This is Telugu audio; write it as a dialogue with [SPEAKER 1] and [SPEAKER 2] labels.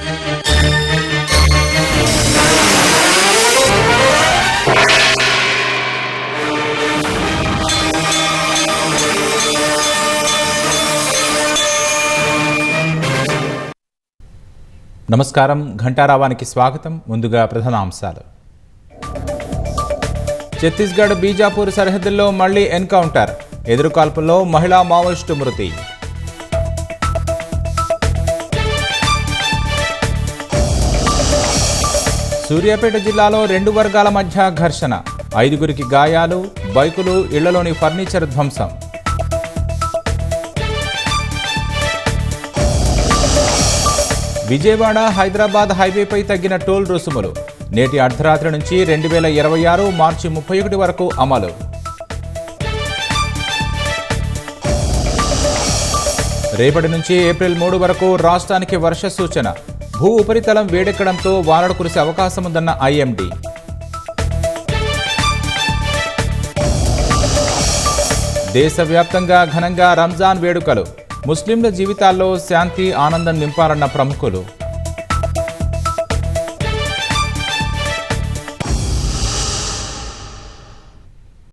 [SPEAKER 1] నమస్కారం. ఘంటారావానికి స్వాగతం. ముందుగా ప్రధాన అంశాలు. ఛత్తీస్గఢ్ బీజాపూర్ సరిహద్దుల్లో మళ్లీ ఎన్కౌంటర్. ఎదురుకాల్పుల్లో మహిళా మావోయిస్టు మృతి. సూర్యాపేట జిల్లాలో 2 వర్గాల మధ్య ఘర్షణ. 5గురికి గాయాలు. బైకులు, ఇళ్లలోని ఫర్నిచర్ ధ్వంసం. విజయవాడ హైదరాబాద్ హైవేపై తగ్గిన టోల్ రుసుములు నేటి అర్ధరాత్రి నుంచి 2026 మార్చి 31 వరకు అమలు. రేపటి నుంచి ఏప్రిల్ 3 వరకు రాష్ట్రానికి వర్ష సూచన. భూ ఉపరితలం వేడెక్కడంతో వానలు కురిసే అవకాశముందన్న ఐఎండీ. దేశవ్యాప్తంగా ఘనంగా రంజాన్ వేడుకలు. ముస్లింల జీవితాల్లో శాంతి, ఆనందం నింపాలన్న ప్రముఖులు.